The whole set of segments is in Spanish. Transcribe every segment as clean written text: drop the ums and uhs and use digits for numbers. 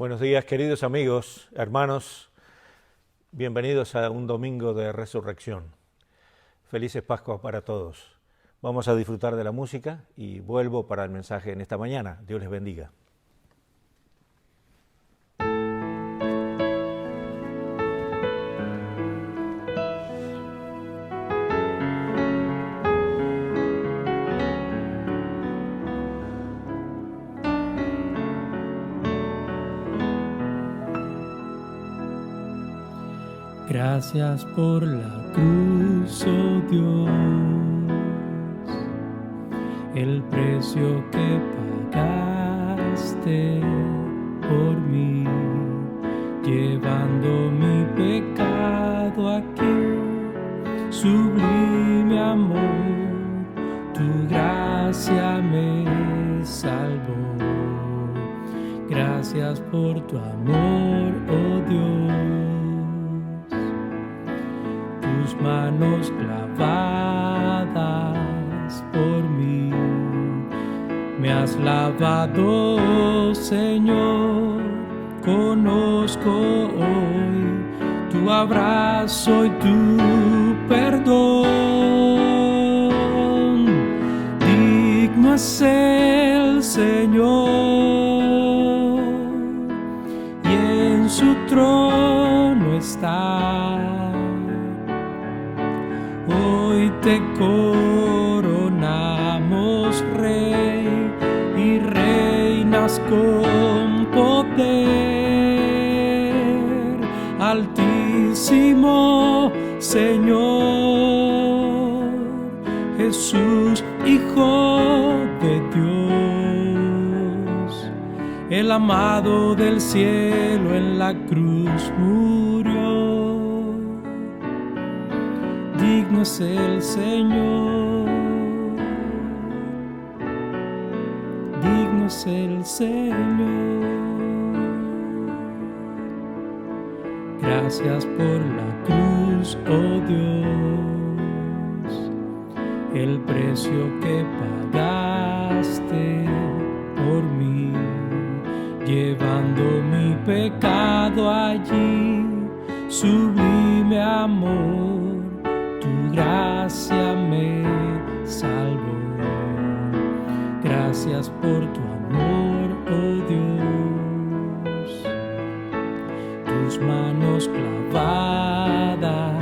Buenos días, queridos amigos, hermanos. Bienvenidos a un domingo de resurrección. Felices Pascuas para todos. Vamos a disfrutar de la música y vuelvo para el mensaje en esta mañana. Dios les bendiga. Gracias por la cruz, oh Dios, el precio que pagaste por mí, llevando mi pecado aquí. Sublime amor, tu gracia me salvó. Gracias por tu amor, oh Dios. Tus manos clavadas por mí, me has lavado, Señor. Conozco hoy tu abrazo y tu perdón. Digno es el Señor y en su trono está. Hoy te coronamos, Rey, y reinas con poder. Altísimo Señor, Jesús, Hijo de Dios, el amado del cielo en la cruz murió. Digno es el Señor, digno es el Señor. Gracias por la cruz, oh Dios, el precio que pagaste por mí, llevando mi pecado allí. Sublime amor, tu gracia me salvó. Gracias por tu amor, oh Dios. Tus manos clavadas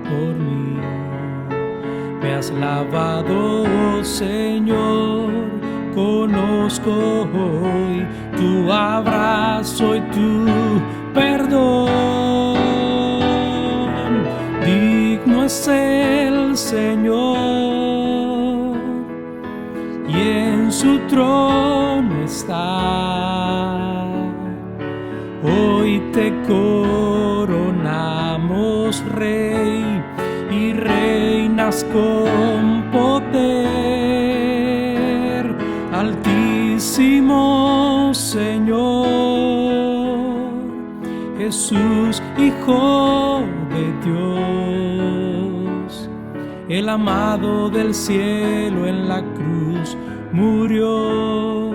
por mí, me has lavado, Señor. Conozco hoy tu abrazo y tu perdón. Digno es el Señor y en su trono está. Hoy te coronamos, Rey, y reinas con poder. Altísimo Señor, Jesús, Hijo de Dios, el amado del cielo en la cruz murió.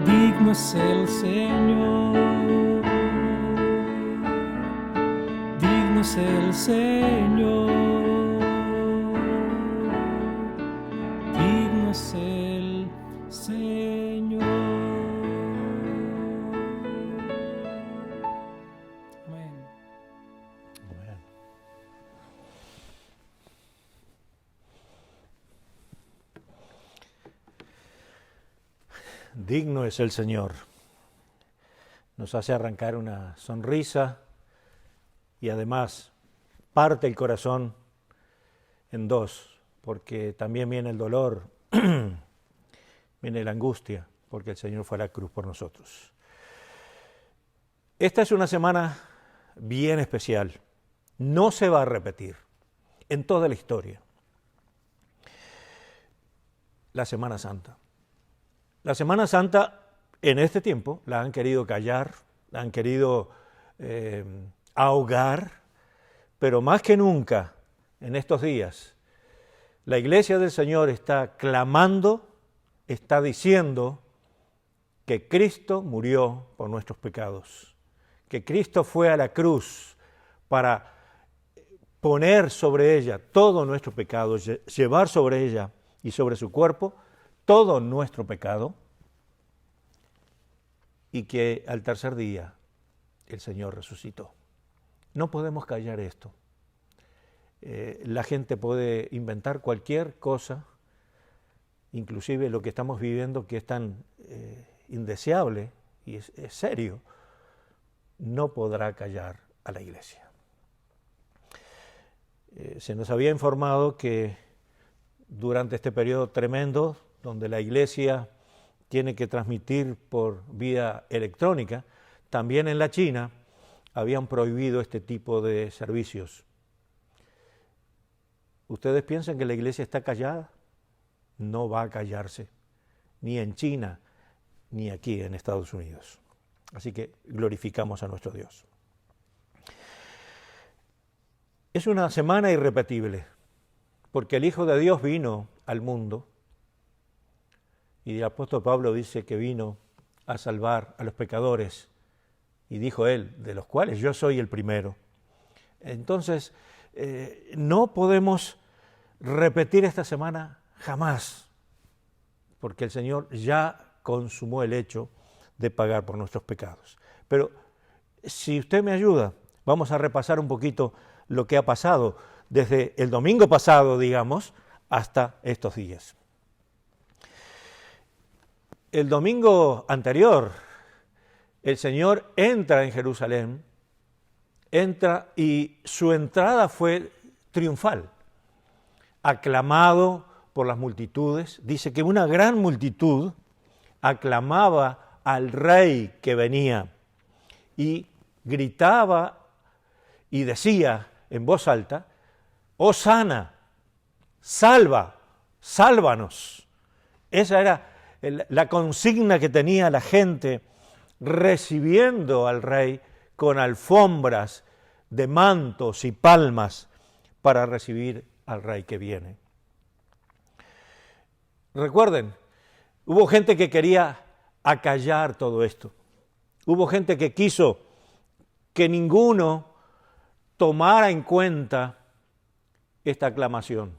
Digno es el Señor, digno es el Señor, digno es el Señor. Amén. Digno es el Señor. Nos hace arrancar una sonrisa y además parte el corazón en dos, porque también viene el dolor, viene la angustia, porque el Señor fue a la cruz por nosotros. Esta es una semana bien especial. No se va a repetir en toda la historia. La Semana Santa. La Semana Santa en este tiempo la han querido callar, la han querido ahogar, pero más que nunca en estos días la Iglesia del Señor está clamando, está diciendo que Cristo murió por nuestros pecados, que Cristo fue a la cruz para poner sobre ella todo nuestro pecado, llevar sobre ella y sobre su cuerpo todo nuestro pecado, y que al tercer día el Señor resucitó. No podemos callar esto. La gente puede inventar cualquier cosa, inclusive lo que estamos viviendo, que es tan indeseable y es serio, no podrá callar a la Iglesia. Se nos había informado que durante este periodo tremendo, donde la Iglesia tiene que transmitir por vía electrónica, también en la China habían prohibido este tipo de servicios. ¿Ustedes piensan que la Iglesia está callada? No va a callarse, ni en China, ni aquí en Estados Unidos. Así que glorificamos a nuestro Dios. Es una semana irrepetible, porque el Hijo de Dios vino al mundo, y el apóstol Pablo dice que vino a salvar a los pecadores, y dijo él, de los cuales yo soy el primero. Entonces, no podemos repetir esta semana jamás, porque el Señor ya consumó el hecho de pagar por nuestros pecados. Pero si usted me ayuda, vamos a repasar un poquito lo que ha pasado desde el domingo pasado, digamos, hasta estos días. El domingo anterior, el Señor entra en Jerusalén, y su entrada fue triunfal, aclamado por las multitudes. Dice que una gran multitud aclamaba al Rey que venía y gritaba y decía en voz alta: ¡Hosana! ¡Salva! ¡Sálvanos! Esa era la consigna que tenía la gente recibiendo al Rey con alfombras de mantos y palmas para recibir al Rey que viene. Recuerden, hubo gente que quería acallar todo esto. Hubo gente que quiso que ninguno tomara en cuenta esta aclamación,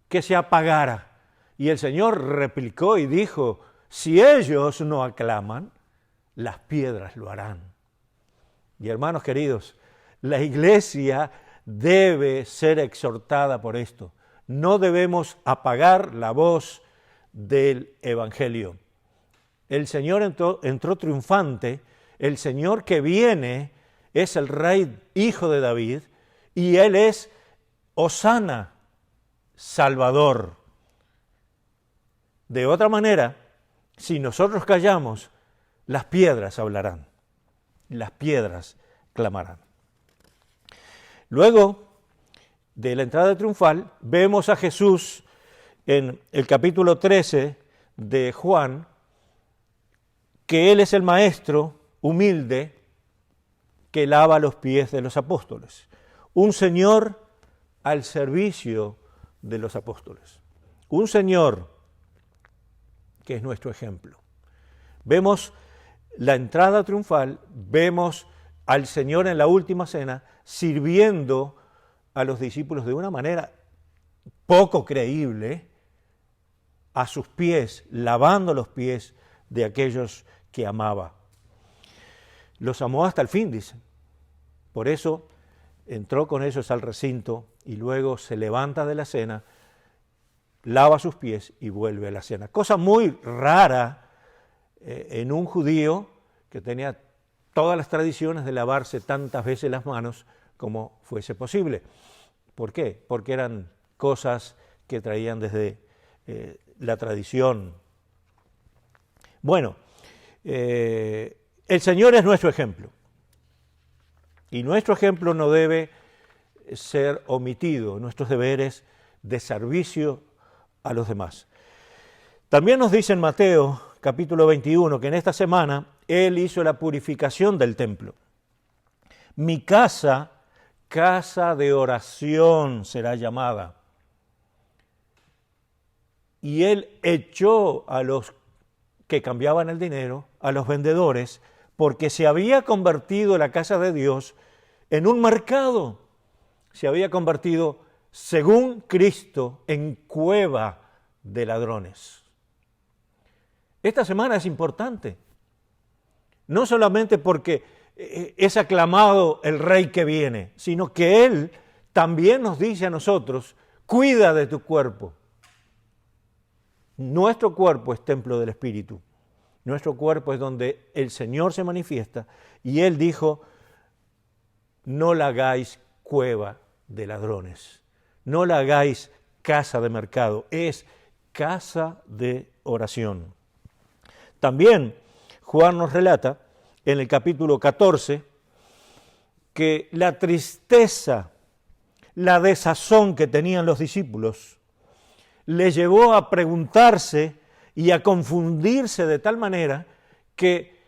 que se apagara. Y el Señor replicó y dijo: si ellos no aclaman, las piedras lo harán. Y hermanos queridos, la Iglesia debe ser exhortada por esto. No debemos apagar la voz del Evangelio. El Señor entró triunfante. El Señor que viene es el Rey, Hijo de David, y Él es Hosana, Salvador. De otra manera, si nosotros callamos, las piedras hablarán, las piedras clamarán. Luego de la entrada triunfal, vemos a Jesús en el capítulo 13 de Juan, que Él es el maestro humilde que lava los pies de los apóstoles. Un Señor al servicio de los apóstoles. Un Señor que es nuestro ejemplo. Vemos la entrada triunfal, vemos al Señor en la última cena sirviendo a los discípulos de una manera poco creíble, a sus pies, lavando los pies de aquellos que amaba. Los amó hasta el fin, dicen. Por eso entró con ellos al recinto y luego se levanta de la cena, lava sus pies y vuelve a la cena. Cosa muy rara en un judío que tenía todas las tradiciones de lavarse tantas veces las manos como fuese posible. ¿Por qué? Porque eran cosas que traían desde la tradición. Bueno, el Señor es nuestro ejemplo. Y nuestro ejemplo no debe ser omitido, nuestros deberes de servicio a los demás. También nos dice en Mateo capítulo 21 que en esta semana Él hizo la purificación del templo. Mi casa, casa de oración será llamada. Y Él echó a los que cambiaban el dinero, a los vendedores, porque se había convertido la casa de Dios en un mercado. Se había convertido, según Cristo, en cueva de ladrones. Esta semana es importante, no solamente porque es aclamado el Rey que viene, sino que Él también nos dice a nosotros, cuida de tu cuerpo. Nuestro cuerpo es templo del Espíritu. Nuestro cuerpo es donde el Señor se manifiesta y Él dijo, no la hagáis cueva de ladrones, no la hagáis casa de mercado, es casa de oración. También Juan nos relata en el capítulo 14 que la tristeza, la desazón que tenían los discípulos le llevó a preguntarse y a confundirse de tal manera que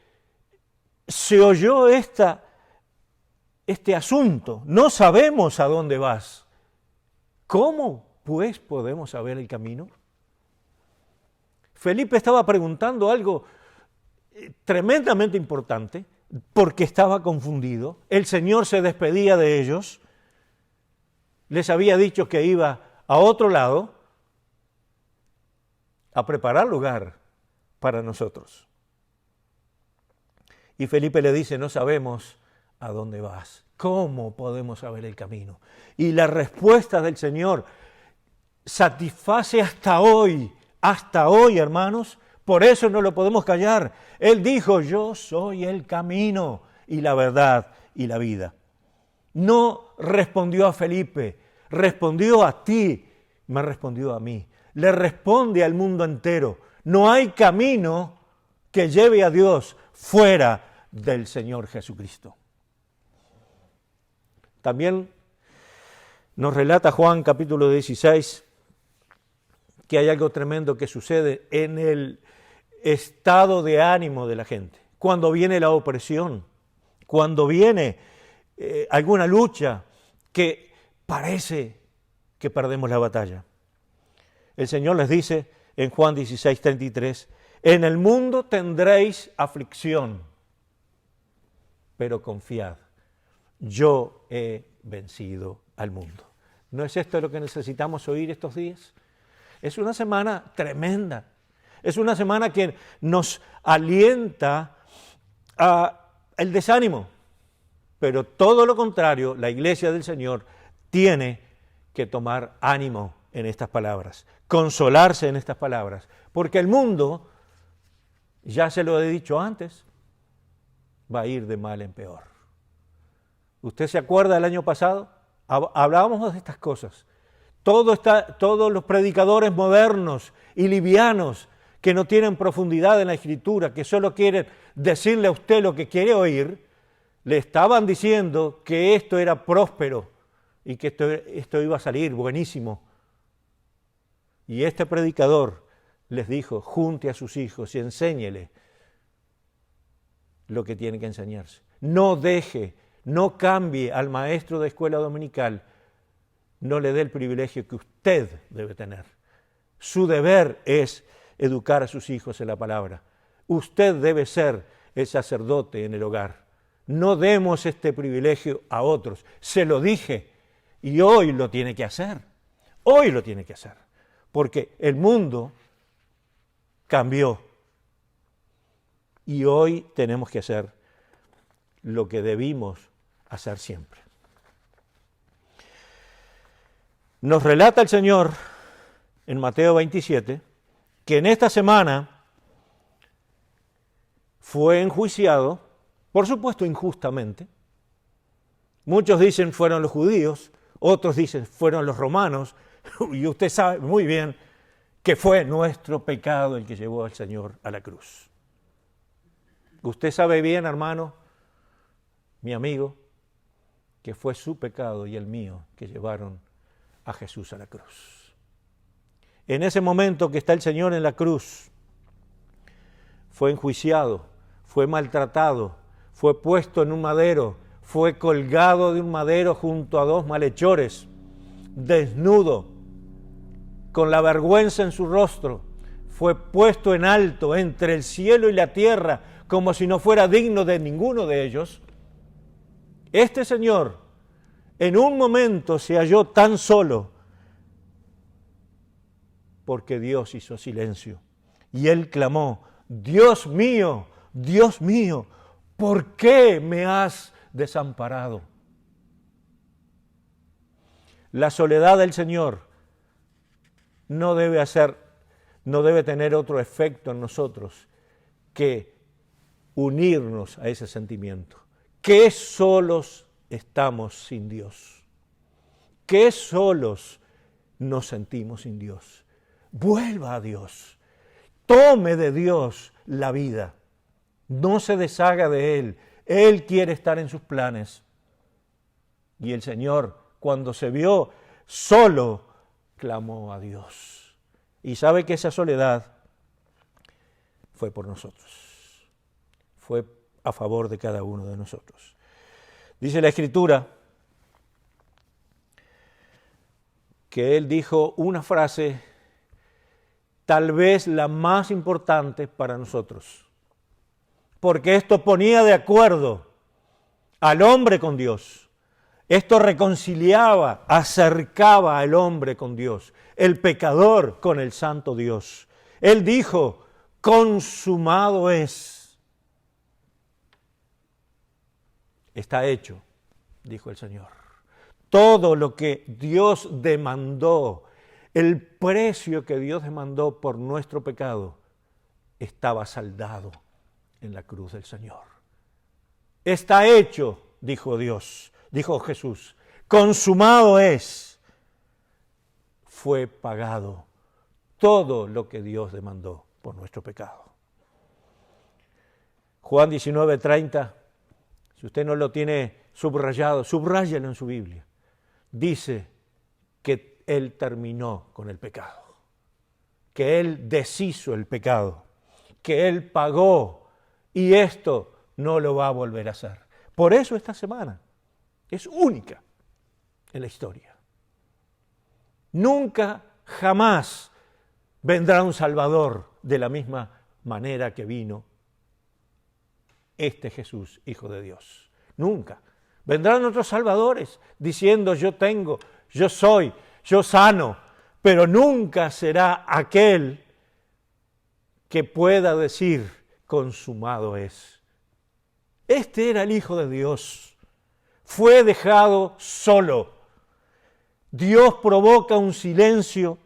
se oyó este asunto. No sabemos a dónde vas. ¿Cómo, pues, podemos saber el camino? Felipe estaba preguntando algo tremendamente importante porque estaba confundido. El Señor se despedía de ellos. Les había dicho que iba a otro lado a preparar lugar para nosotros. Y Felipe le dice, no sabemos a dónde vas. ¿Cómo podemos saber el camino? Y la respuesta del Señor satisface hasta hoy, hermanos. Por eso no lo podemos callar. Él dijo, yo soy el camino y la verdad y la vida. No respondió a Felipe, respondió a ti, me respondió a mí. Le responde al mundo entero. No hay camino que lleve a Dios fuera del Señor Jesucristo. También nos relata Juan capítulo 16 que hay algo tremendo que sucede en el estado de ánimo de la gente. Cuando viene la opresión, cuando viene alguna lucha que parece que perdemos la batalla. El Señor les dice en Juan 16:33, en el mundo tendréis aflicción, pero confiad, yo he vencido al mundo. ¿No es esto lo que necesitamos oír estos días? Es una semana tremenda. Es una semana que nos alienta al desánimo. Pero todo lo contrario, la iglesia del Señor tiene que tomar ánimo en estas palabras, consolarse en estas palabras, porque el mundo, ya se lo he dicho antes, va a ir de mal en peor. ¿Usted se acuerda del año pasado? Hablábamos de estas cosas. Todos los predicadores modernos y livianos que no tienen profundidad en la Escritura, que solo quieren decirle a usted lo que quiere oír, le estaban diciendo que esto era próspero y que esto iba a salir buenísimo. Y este predicador les dijo, junte a sus hijos y enséñele lo que tiene que enseñarse. No deje, no cambie al maestro de escuela dominical, no le dé el privilegio que usted debe tener. Su deber es educar a sus hijos en la palabra. Usted debe ser el sacerdote en el hogar. No demos este privilegio a otros. Se lo dije y hoy lo tiene que hacer. Hoy lo tiene que hacer. Porque el mundo cambió. Y hoy tenemos que hacer lo que debimos hacer siempre. Nos relata el Señor en Mateo 27 que en esta semana fue enjuiciado, por supuesto injustamente. Muchos dicen fueron los judíos, otros dicen fueron los romanos, y usted sabe muy bien que fue nuestro pecado el que llevó al Señor a la cruz. Usted sabe bien, hermano, mi amigo, que fue su pecado y el mío que llevaron a Jesús a la cruz. En ese momento que está el Señor en la cruz, fue enjuiciado, fue maltratado, fue puesto en un madero, fue colgado de un madero junto a dos malhechores, desnudo, con la vergüenza en su rostro, fue puesto en alto entre el cielo y la tierra, como si no fuera digno de ninguno de ellos, este Señor en un momento se halló tan solo porque Dios hizo silencio. Y él clamó, Dios mío, ¿por qué me has desamparado? La soledad del Señor no debe tener otro efecto en nosotros que unirnos a ese sentimiento. Qué solos estamos sin Dios. Qué solos nos sentimos sin Dios. Vuelva a Dios. Tome de Dios la vida. No se deshaga de Él. Él quiere estar en sus planes. Y el Señor, cuando se vio solo, clamó a Dios. Y sabe que esa soledad fue por nosotros. Fue a favor de cada uno de nosotros. Dice la Escritura que Él dijo una frase, tal vez la más importante para nosotros, porque esto ponía de acuerdo al hombre con Dios. Esto reconciliaba, acercaba al hombre con Dios, el pecador con el santo Dios. Él dijo, consumado es. Está hecho, dijo el Señor. Todo lo que Dios demandó, el precio que Dios demandó por nuestro pecado, estaba saldado en la cruz del Señor. Está hecho, dijo Dios, dijo Jesús, consumado es. Fue pagado todo lo que Dios demandó por nuestro pecado. Juan 19:30, si usted no lo tiene subrayado, subráyalo en su Biblia. Dice que Él terminó con el pecado, que Él deshizo el pecado, que Él pagó y esto no lo va a volver a hacer. Por eso esta semana es única en la historia. Nunca, jamás vendrá un Salvador de la misma manera que vino este Jesús, Hijo de Dios. Nunca. Vendrán otros salvadores diciendo yo tengo, yo soy, yo sano, pero nunca será aquel que pueda decir consumado es. Este era el Hijo de Dios. Fue dejado solo. Dios provoca un silencio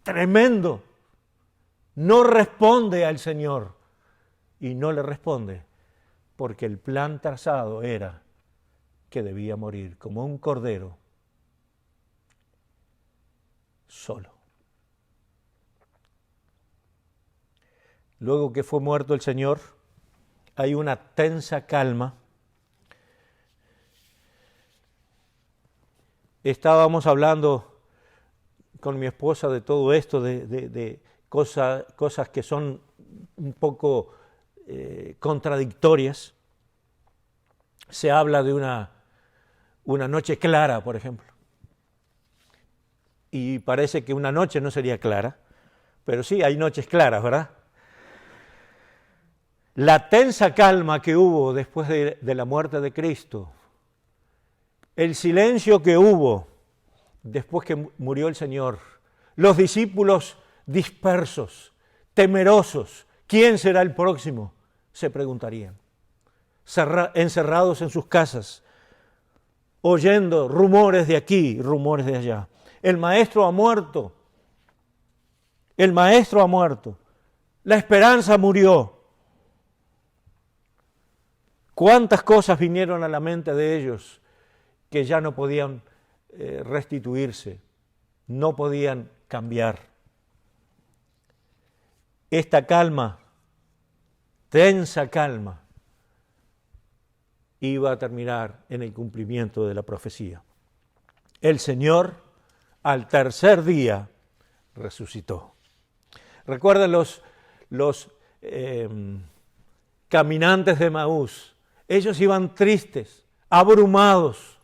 tremendo. No responde al Señor. Y no le responde porque el plan trazado era que debía morir como un cordero solo. Luego que fue muerto el Señor, hay una tensa calma. Estábamos hablando con mi esposa de todo esto, de cosas que son un poco contradictorias. Se habla de una noche clara, por ejemplo. Y parece que una noche no sería clara, pero sí, hay noches claras, ¿verdad? La tensa calma que hubo después de la muerte de Cristo, el silencio que hubo después que murió el Señor, los discípulos dispersos, temerosos, ¿quién será el próximo?, se preguntarían, encerrados en sus casas, oyendo rumores de aquí, rumores de allá. El maestro ha muerto, la esperanza murió. ¿Cuántas cosas vinieron a la mente de ellos que ya no podían restituirse, no podían cambiar? Esta calma, tensa calma, iba a terminar en el cumplimiento de la profecía. El Señor, al tercer día, resucitó. Recuerden los caminantes de Maús. Ellos iban tristes, abrumados.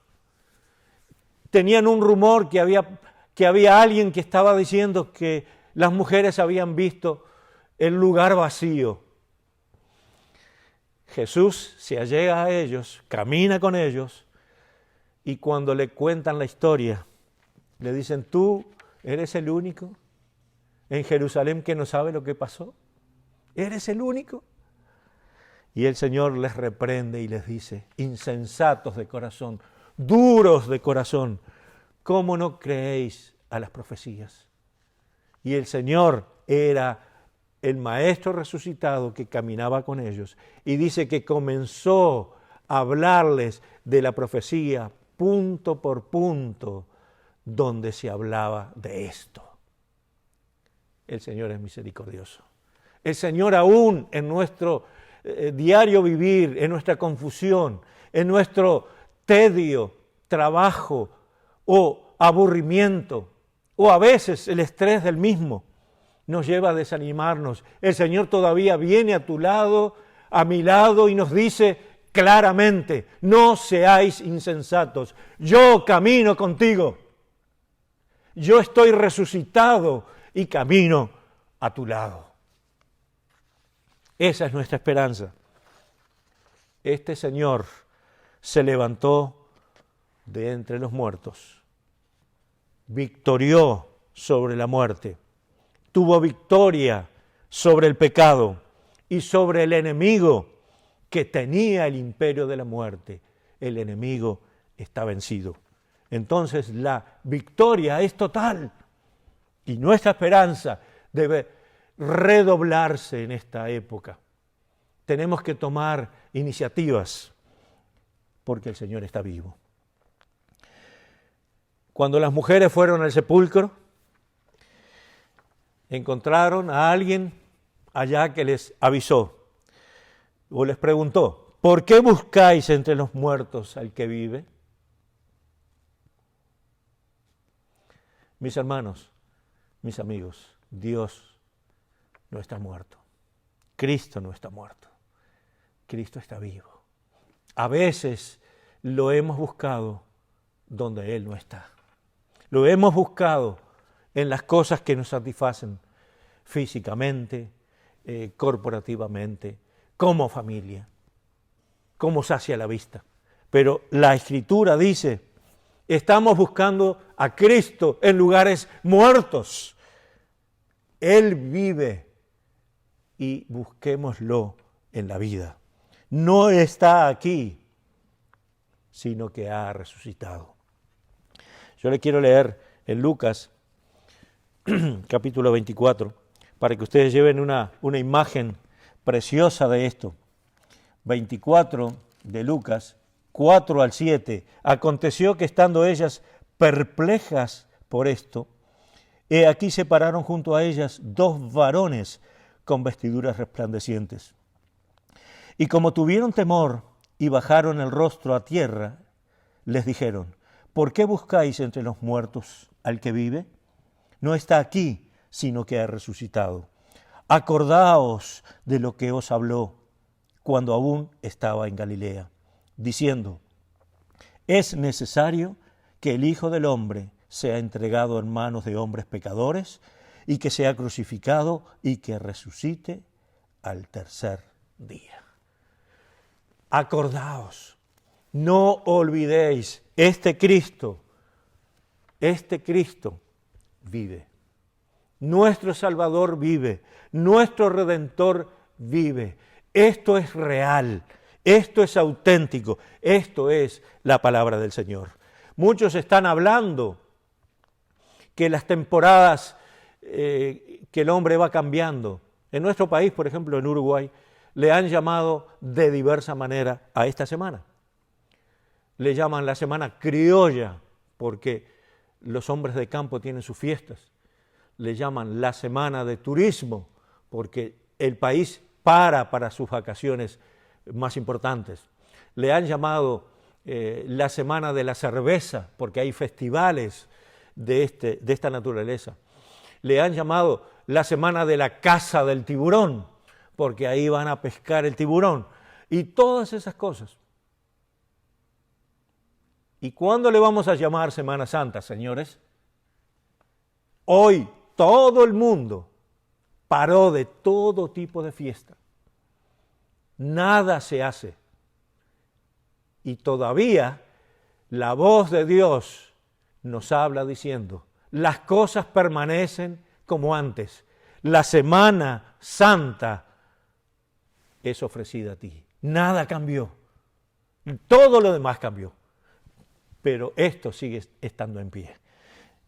Tenían un rumor que había alguien que estaba diciendo que Las mujeres habían visto el lugar vacío. Jesús se allega a ellos, camina con ellos, y cuando le cuentan la historia, le dicen, ¿tú eres el único en Jerusalén que no sabe lo que pasó? ¿Eres el único? Y el Señor les reprende y les dice, insensatos de corazón, duros de corazón, ¿cómo no creéis a las profecías? Y el Señor era el Maestro resucitado que caminaba con ellos y dice que comenzó a hablarles de la profecía punto por punto donde se hablaba de esto. El Señor es misericordioso. El Señor aún en nuestro diario vivir, en nuestra confusión, en nuestro tedio, trabajo o aburrimiento, o a veces el estrés del mismo, nos lleva a desanimarnos. El Señor todavía viene a tu lado, a mi lado, y nos dice claramente, no seáis insensatos, yo camino contigo, yo estoy resucitado y camino a tu lado. Esa es nuestra esperanza. Este Señor se levantó de entre los muertos, victorió sobre la muerte, tuvo victoria sobre el pecado y sobre el enemigo que tenía el imperio de la muerte. El enemigo está vencido. Entonces la victoria es total y nuestra esperanza debe redoblarse en esta época. Tenemos que tomar iniciativas porque el Señor está vivo. Cuando las mujeres fueron al sepulcro, encontraron a alguien allá que les avisó o les preguntó, ¿por qué buscáis entre los muertos al que vive? Mis hermanos, mis amigos, Dios no está muerto. Cristo no está muerto. Cristo está vivo. A veces lo hemos buscado donde Él no está. Lo hemos buscado en las cosas que nos satisfacen físicamente, corporativamente, como familia, como sacia la vista. Pero la Escritura dice, estamos buscando a Cristo en lugares muertos. Él vive y busquémoslo en la vida. No está aquí, sino que ha resucitado. Yo le quiero leer en Lucas, capítulo 24, para que ustedes lleven una imagen preciosa de esto. 24 de Lucas, 4 al 7. Aconteció que estando ellas perplejas por esto, he aquí se pararon junto a ellas dos varones con vestiduras resplandecientes. Y como tuvieron temor y bajaron el rostro a tierra, les dijeron, ¿por qué buscáis entre los muertos al que vive? No está aquí, sino que ha resucitado. Acordaos de lo que os habló cuando aún estaba en Galilea, diciendo, es necesario que el Hijo del Hombre sea entregado en manos de hombres pecadores y que sea crucificado y que resucite al tercer día. Acordaos, no olvidéis, este Cristo vive. Nuestro Salvador vive, nuestro Redentor vive. Esto es real, esto es auténtico, esto es la palabra del Señor. Muchos están hablando que las temporadas que el hombre va cambiando. En nuestro país, por ejemplo, en Uruguay, le han llamado de diversa manera a esta semana. Le llaman la semana criolla, porque los hombres de campo tienen sus fiestas. Le llaman la semana de turismo, porque el país para sus vacaciones más importantes. Le han llamado la semana de la cerveza, porque hay festivales de esta naturaleza. Le han llamado la semana de la caza del tiburón, porque ahí van a pescar el tiburón. Y todas esas cosas. ¿Y cuándo le vamos a llamar Semana Santa, señores? Hoy, todo el mundo paró de todo tipo de fiesta. Nada se hace. Y todavía la voz de Dios nos habla diciendo, las cosas permanecen como antes. La Semana Santa es ofrecida a ti. Nada cambió. Todo lo demás cambió. Pero esto sigue estando en pie.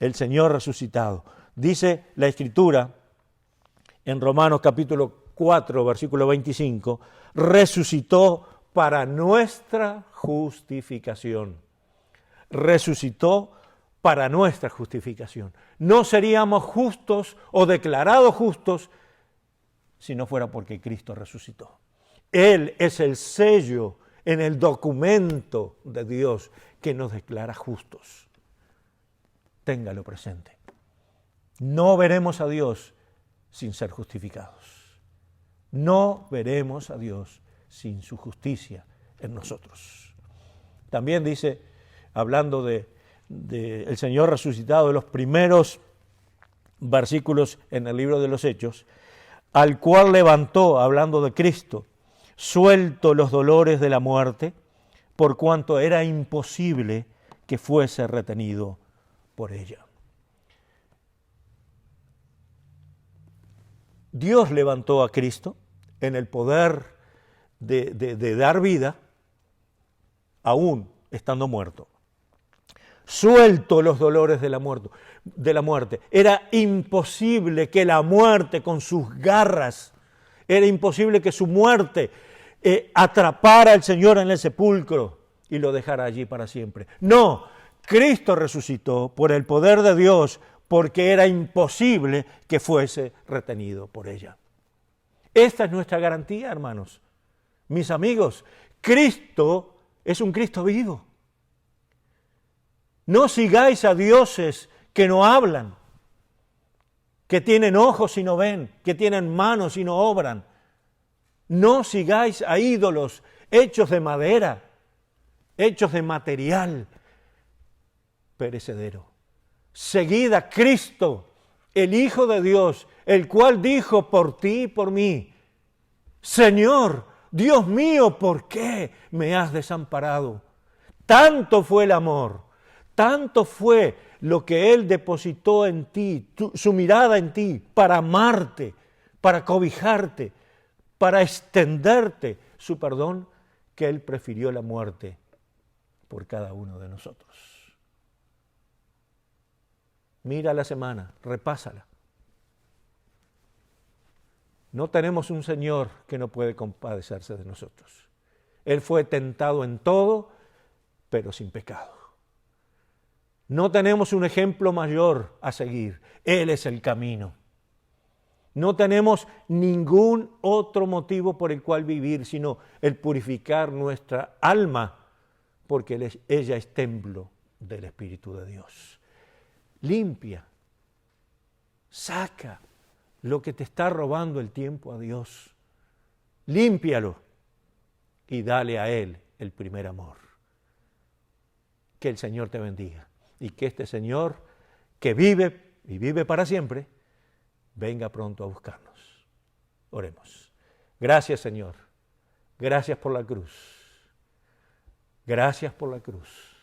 El Señor resucitado. Dice la Escritura en Romanos capítulo 4, versículo 25, resucitó para nuestra justificación. Resucitó para nuestra justificación. No seríamos justos o declarados justos si no fuera porque Cristo resucitó. Él es el sello en el documento de Dios que nos declara justos. Téngalo presente. No veremos a Dios sin ser justificados. No veremos a Dios sin su justicia en nosotros. También dice, hablando de el Señor resucitado, de los primeros versículos en el libro de los Hechos, al cual levantó, hablando de Cristo, suelto los dolores de la muerte, por cuanto era imposible que fuese retenido por ella. Dios levantó a Cristo en el poder de dar vida, aún estando muerto. Suelto los dolores de la muerte. Era imposible que la muerte con sus garras, era imposible que su muerte atrapara al Señor en el sepulcro y lo dejara allí para siempre. No, Cristo resucitó por el poder de Dios, porque era imposible que fuese retenido por ella. Esta es nuestra garantía, hermanos. Mis amigos, Cristo es un Cristo vivo. No sigáis a dioses que no hablan, que tienen ojos y no ven, que tienen manos y no obran. No sigáis a ídolos hechos de madera, hechos de material perecedero. Seguid a Cristo, el Hijo de Dios, el cual dijo por ti y por mí, Señor, Dios mío, ¿por qué me has desamparado? Tanto fue el amor, tanto fue lo que Él depositó en ti, su mirada en ti, para amarte, para cobijarte, para extenderte su perdón, que Él prefirió la muerte por cada uno de nosotros. Mira la semana, repásala. No tenemos un Señor que no puede compadecerse de nosotros. Él fue tentado en todo, pero sin pecado. No tenemos un ejemplo mayor a seguir. Él es el camino. No tenemos ningún otro motivo por el cual vivir, sino el purificar nuestra alma, porque ella es templo del Espíritu de Dios. Limpia, saca lo que te está robando el tiempo a Dios. Límpialo y dale a Él el primer amor. Que el Señor te bendiga y que este Señor, que vive y vive para siempre, venga pronto a buscarnos. Oremos. Gracias, Señor. Gracias por la cruz. Gracias por la cruz.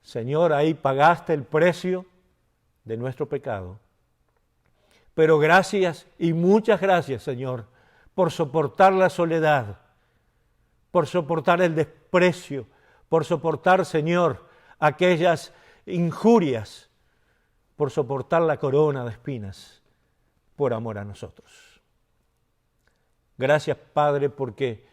Señor, ahí pagaste el precio de nuestro pecado. Pero gracias y muchas gracias, Señor, por soportar la soledad, por soportar el desprecio, por soportar, Señor, aquellas injurias, por soportar la corona de espinas, por amor a nosotros. Gracias, Padre, porque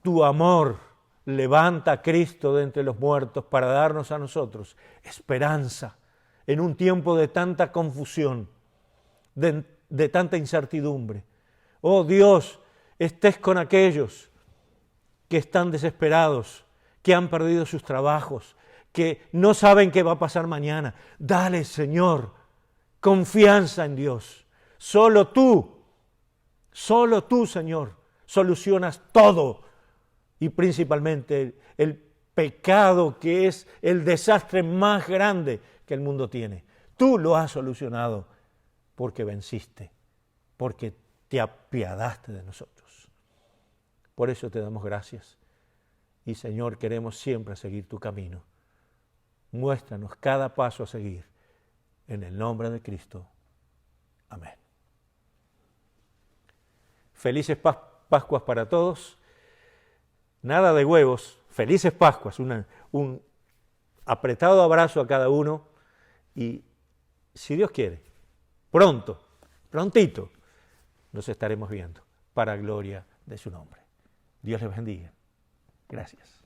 tu amor levanta a Cristo de entre los muertos para darnos a nosotros esperanza en un tiempo de tanta confusión, de tanta incertidumbre. Oh Dios, estés con aquellos que están desesperados, que han perdido sus trabajos, que no saben qué va a pasar mañana. Dale, Señor, confianza en Dios. Solo tú, Señor, solucionas todo. Y principalmente el pecado, que es el desastre más grande que el mundo tiene. Tú lo has solucionado porque venciste, porque te apiadaste de nosotros. Por eso te damos gracias. Y Señor, queremos siempre seguir tu camino. Muéstranos cada paso a seguir. En el nombre de Cristo. Amén. Felices Pascuas para todos. Nada de huevos. Felices Pascuas. Un apretado abrazo a cada uno. Y si Dios quiere, prontito, nos estaremos viendo para gloria de su nombre. Dios les bendiga. Gracias.